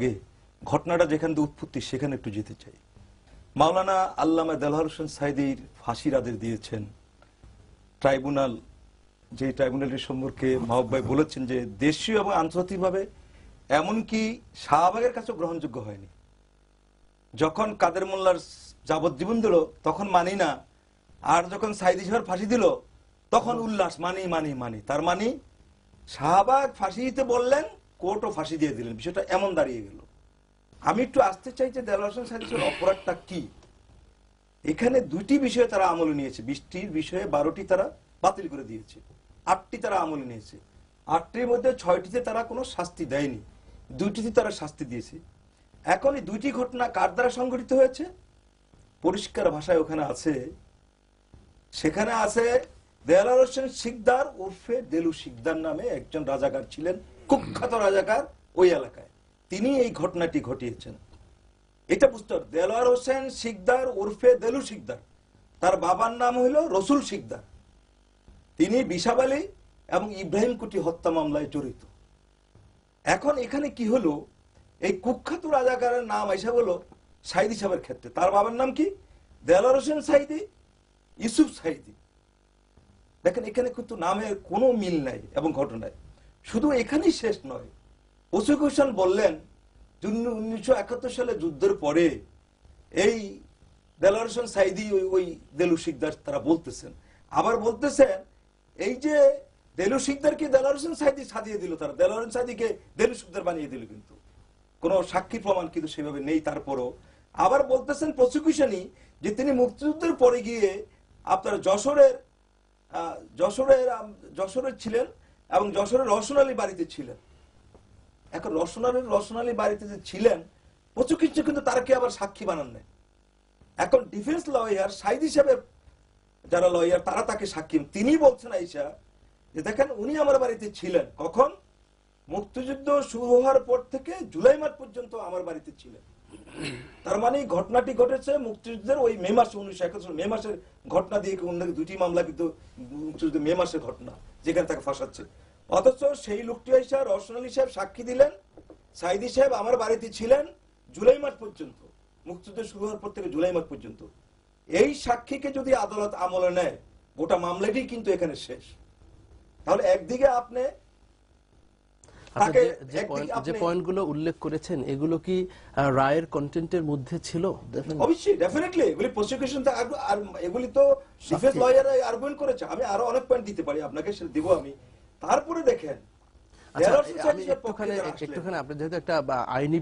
আগে ঘটনাটা যেখান থেকে উৎপত্তি সেখানে একটু যেতে চাই। মাওলানা আল্লামা দেলোয়ার হোসেন সাঈদীর ফাঁসির আদেশ দিয়েছেন ট্রাইব্যুনাল। যে ট্রাইব্যুনালের সম্পর্কে মাহবুব ভাই বলেছেন যে দেশীয় এবং আন্তর্জাতিকভাবে এমনকি শাহবাগের কাছেও গ্রহণযোগ্য হয়নি। যখন কাদের মোল্লার যাবজ্জীবন দিল তখন মানি না, আর যখন সাঈদী সাহেবের ফাঁসি দিল তখন উল্লাস, মানি মানি মানি। তার মানে শাহবাগ ফাঁসি দিতে বললেন, কোর্টও ফাঁসি দিয়ে দিলেন, বিষয়টা এমন দাঁড়িয়ে গেল। আমি একটু আসতে চাই যে দেলোয়ার হোসেন সাঈদীর অপরাধটা কি। এখানে দুইটি বিষয়ে তারা আমলে নিয়েছে, 20টির বিষয়ে 12টি তারা বাতিল করে দিয়েছে, 8টি তারা আমলে নিয়েছে। 8টির মধ্যে 6টিতে তারা কোনো শাস্তি দেয়নি, 2টিতে তারা শাস্তি দিয়েছে। এখন এই 2টি ঘটনা কার দ্বারা সংঘটিত হয়েছে পরিষ্কার ভাষায় ওখানে আছে। সেখানে আছে দেলোয়ার হোসেন শিকদার ওরফে দেলু শিকদার নামে একজন রাজাকার ছিলেন, কুখ্যাত রাজাকার ওই এলাকায়। তিনি এই ঘটনাটি ঘটিয়েছেন। এটা বুঝতে হবে, দেলোয়ার হোসেন শিকদার ওরফে দেলু শিকদার, তার বাবার নাম হইল রসুল শিকদার। তিনি বিশাব আলী এবং ইব্রাহিম কুটি হত্যা মামলায় জড়িত। এখন এখানে কি হলো, এই কুখ্যাত রাজাকারের নাম এসে হলো সাঈদী সাহেবের ক্ষেত্রে। তার বাবার নাম কি? দেলোয়ার হোসেন সাঈদী, ইউসুফ সাঈদী। দেখেন এখানে কিন্তু নামের কোনো মিল নাই এবং ঘটনায়। শুধু এখানেই শেষ নয়, প্রসিকিউশন বললেন 1971 সালে যুদ্ধের পরে এই দেলোয়ার হোসেন সাঈদী ওই দেলু শিকদার তারা বলতেছেন, আবার বলতেছেন এই যে দেলু শিকদারকে দেলোয়ার হোসেন সাঈদী সাজিয়ে দিল, তারা দেলোয়ার হোসেন সাঈদীকে দেলু শিকদার বানিয়ে দিল, কিন্তু কোনো সাক্ষী প্রমাণ কিন্তু সেভাবে নেই। তারপরও আবার বলতেছেন প্রসিকিউশনই যে তিনি মুক্তিযুদ্ধের পরে গিয়ে আপনার যশোরের ছিলেন এবং যশোরের রওশন আলী বাড়িতে ছিলেন। এখন রওশন আলী বাড়িতে যে ছিলেন প্রসিকিউশন কিন্তু তারকে আবার সাক্ষী বানান নেয়। এখন ডিফেন্স লয়ার সাঈদী সাহেবের যারা লয়ার তারা তাকে সাক্ষী, তিনি বলছেন আইসা যে দেখেন উনি আমার বাড়িতে ছিলেন, কখন? মুক্তিযুদ্ধ শুরু হওয়ার পর থেকে জুলাই মাস পর্যন্ত আমার বাড়িতে ছিলেন। তার মানে ঘটনাটি ঘটেছে মুক্তিযুদ্ধের ওই মে মাসে, 1971 মে মাসের ঘটনা দিয়ে 2টি মামলা কিন্তু মুক্তিযুদ্ধের মে মাসের ঘটনা, যেখানে তাকে ফাঁসাচ্ছে। অথচ সেই লোকটি আইসা রওশন আলী সাহেব সাক্ষী দিলেন সাঈদী সাহেব আমার বাড়িতে ছিলেন জুলাই মাস পর্যন্ত, মুক্তিযুদ্ধ শুরু হওয়ার পর থেকে জুলাই মাস পর্যন্ত। এই সাক্ষীকে যদি আদালত আমলে নেয় গোটা মামলাটি কিন্তু এখানে শেষ। তাহলে একদিকে আপনি যে পয়েন্টগুলো উল্লেখ করেছেন এগুলো কি রায়ের কন্টেন্টের মধ্যে ছিল? অবশ্যই, ডেফিনেটলি এগুলি প্রসিকিউশন, আর এগুলি তো ডিফেন্স লয়াররা আর্গুমেন্ট করেছে। আমি আরো অনেক পয়েন্ট দিতে পারি আপনাকে, সেটা দিব আমি। তারপরে দেখেন আচ্ছা, আমি একটুখানি আপনি যেহেতু একটা আইনি